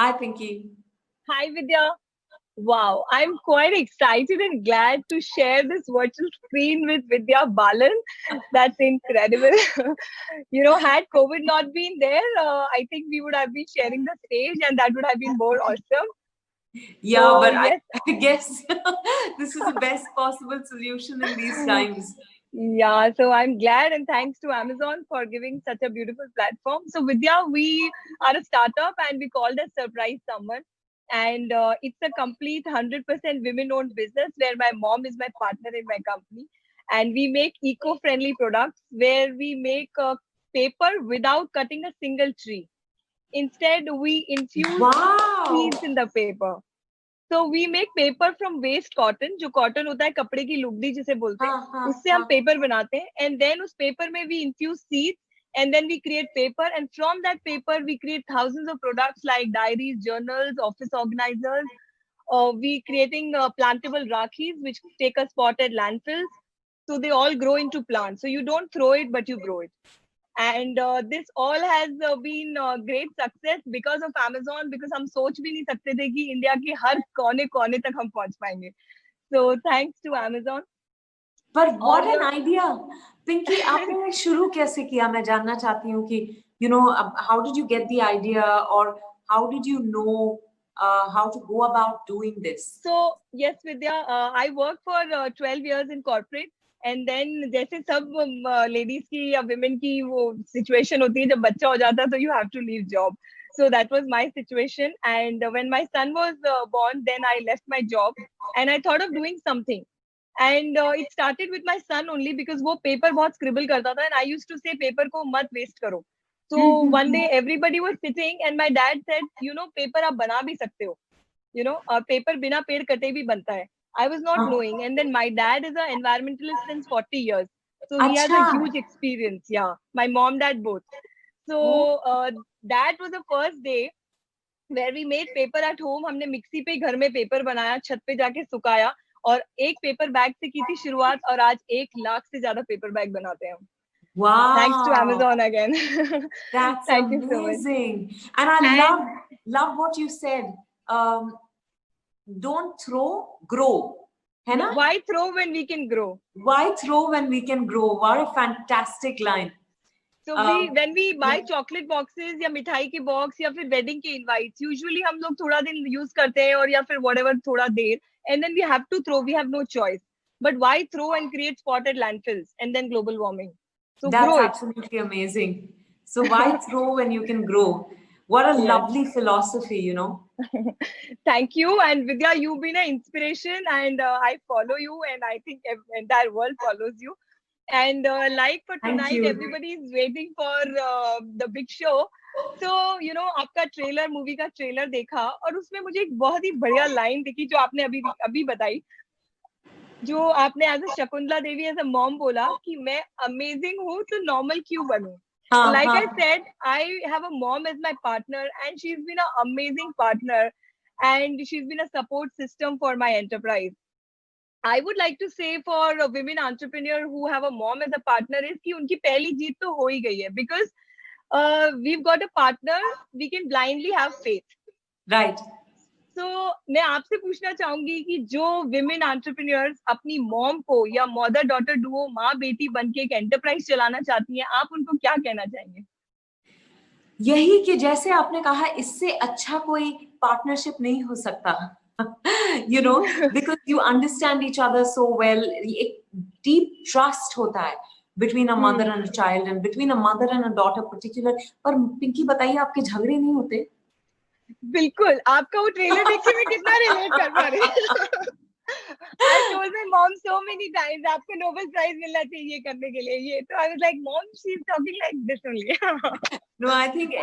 Hi, Pinky. Hi, Vidya. Wow, I'm quite excited and glad to share this virtual screen with Vidya Balan. That's incredible. Had COVID not been there, I think we would have been sharing the stage and that would have been more awesome. Yeah, So, but yes, I guess this is the best possible solution in these times. yeah, so I'm glad and thanks to Amazon for giving such a beautiful platform. So, Vidya, we are a startup and we called as Surprise Someone. And it's a complete 100% women owned business where my mom is my partner in my company. And we make eco friendly products where we make paper without cutting a single tree. Instead, we infuse Wow. seeds in the paper. तो we make paper from waste cotton जो cotton होता है कपड़े की लुगदी जिसे बोलते हैं उससे हम पेपर बनाते हैं एंड देन उस पेपर में we infuse seeds and then we create paper and from that paper we create thousands of products like diaries journals office organisers we creating plantable rakhis which take a spot at landfills so they all grow into plants so you don't throw it but you grow it and this all has been great success because of Amazon because हम सोच भी नहीं सकते थे कि India के हर कोने कोने तक हम पहुंच पाएंगे so thanks to Amazon But what an idea, Pinky. आपने शुरू कैसे किया? मैं जानना चाहती हूँ कि how did you get the idea or how did you know how to go about doing this? So yes, Vidya, I worked for 12 years in corporate and then जैसे सब लेडीज की या विमेन की वो सिचुएशन होती है जब बच्चा हो जाता है तो you have to leave job so that was my situation and when my son was born then I left my job and I thought of doing something and it started with my son only because वो paper बहुत scribble करता था and I used to say paper को मत waste करो so one day everybody was sitting and my dad said paper आप बना भी सकते हो पेपर बिना पेड़ कटे भी बनता है I was not knowing. And then my dad is an environmentalist since 40 years. So he has a huge experience. Yeah. My mom, dad both. So that was the first day where we made paper at home. हमने mixie पे घर में paper बनाया छत पे जाके सुखाया और एक पेपर बैग से की थी शुरुआत और आज 1 लाख से ज्यादा पेपर बैग बनाते हैं हम. Wow. Thanks to Amazon again. That's Thank amazing. you so much. And I love what you said. Don't throw, grow. है ना? Why throw when we can grow? Why throw when we can grow? What a fantastic line. So when we buy chocolate boxes या मिठाई के box या फिर wedding के invites usually हम लोग थोड़ा दिन यूज करते हैं और या फिर whatever थोड़ा देर and then we have to throw, we have no choice. But why throw and create spotted landfills and then global warming? So that's absolutely amazing. So why throw when you can grow? What a lovely philosophy, Thank you. And Vidya, you've been an inspiration and I follow you and I think entire world follows you. And like for tonight, everybody is waiting for the big show. So, आपका trailer movie का trailer देखा और उसमें मुझे एक बहुत ही बढ़िया line दिखी जो आपने अभी बताई जो आपने as a Shakuntala Devi as a mom बोला कि मैं अमेजिंग हूँ तो नॉर्मल क्यों बनूं like I said, I have a mom as my partner and she's been an amazing partner and she's been a support system for my enterprise. I would like to say for a women entrepreneur who have a mom as a partner is कि उनकी पहली जीत तो हो ही गई है because we've got a partner, we can blindly have faith. Right. So मैं आपसे पूछना चाहूंगी कि जो women entrepreneurs अपनी मॉम को या मदर डॉटर डुओ माँ बेटी बन के एक एंटरप्राइज चलाना चाहती हैं आप उनको क्या कहना चाहेंगे? यही कि जैसे आपने कहा इससे अच्छा कोई पार्टनरशिप नहीं हो सकता. Because you understand each other so well. एक deep trust होता है between a mother and a child and between a mother and a daughter particular. पर पिंकी बताइए आपके झगड़े नहीं होते? बिल्कुल आपका वो ट्रेलर देख के मैं कितना रिलेट कर पा रही हूँ. I told my mom so many times आपको नोबेल प्राइज मिलना चाहिए करने के लिए ये तो I was like mom she's talking like this only. No, I think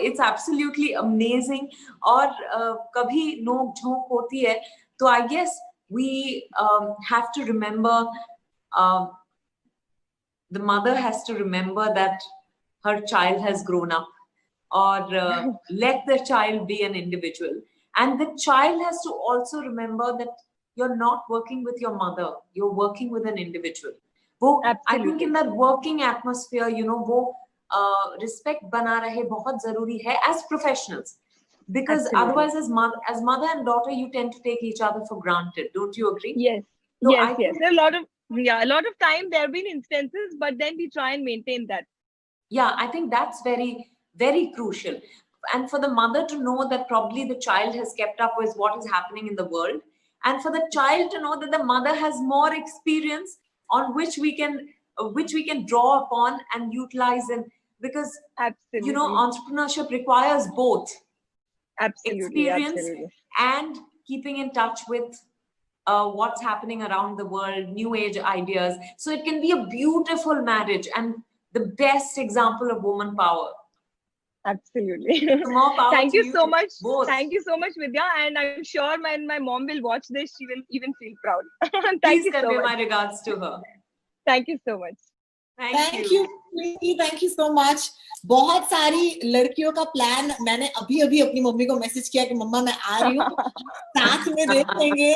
it's absolutely amazing. और कभी नोक झोंक होती है तो I guess we have to remember the mother has to remember that her child has grown up or let the child be an individual. And the child has to also remember that you're not working with your mother, you're working with an individual. I think in that working atmosphere, respect बना रहे बहुत जरूरी है as professionals, because Absolutely. otherwise as mother and daughter you tend to take each other for granted, don't you agree? Yes, So yes, I yes. think, There are a lot of time there have been instances, but then we try and maintain that. yeah, I think that's very, very crucial. And for the mother to know that probably the child has kept up with what is happening in the world, and for the child to know that the mother has more experience on which we can draw upon and utilize, and because Absolutely, entrepreneurship requires both absolutely, experience absolutely. and keeping in touch with what's happening around the world, new age ideas. So it can be a beautiful marriage and the best example of woman power. Absolutely. So more power Thank to you so you much. both. Thank you so much, Vidya. And I'm sure when my mom will watch this, she will even feel proud. Thank Please you so convey much. my regards to her. Thank you so much. Thank you. Thank you so much. बहुत सारी लड़कियों का plan मैंने अभी अभी अपनी mummy को message किया कि मम्मा मैं आ रही हूँ, साथ में देखेंगे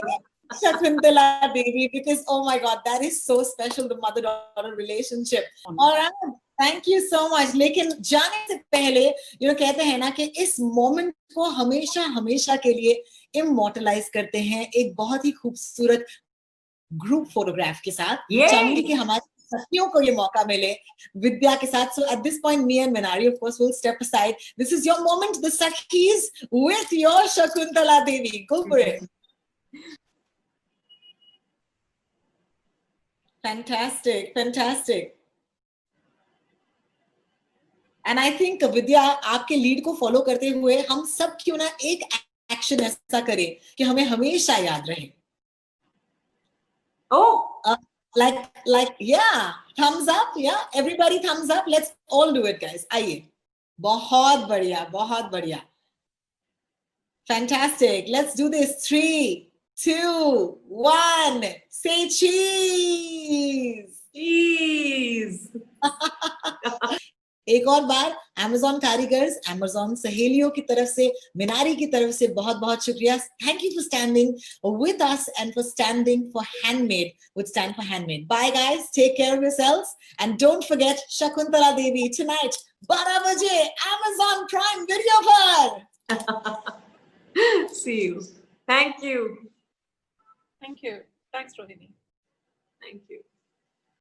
Shakuntala Devi, because oh my god, that is so special, the mother daughter relationship. All right, thank you so much. लेकिन जाने से पहले कहते हैं ना कि इस मोमेंट को हमेशा हमेशा के लिए इमोर्टलाइज करते हैं एक बहुत ही खूबसूरत ग्रुप फोटोग्राफ के साथ. चाहूंगी कि हमारे सखियों को ये मौका मिले विद्या के साथ. So at this point, me and Minari, of course, will step aside. This is your moment, the Sakhis, with your Shakuntala Devi. Go for it. Fantastic, fantastic. And I think Vidya, आपके lead को follow करते हुए हम सब क्यों ना एक action ऐसा करें कि हमें हमेशा याद रहे. Oh, like yeah, thumbs up, yeah, everybody thumbs up. Let's all do it, guys. आइए. बहुत बढ़िया, बहुत बढ़िया. Fantastic. Let's do this. 3, 2, 1. Say cheese. cheese. एक और बार Amazon कारीगर्स, Amazon सहेलियों की तरफ से, मिनारी की तरफ से बहुत बहुत शुक्रिया. Thank you for standing with us and for standing for Handmade with Stand for Handmade. Bye guys, take care of yourselves and don't forget Shakuntala Devi tonight 12 बजे Amazon Prime Video पर. See you. Thank you. Thank you. Thanks, Rohini. Thank you.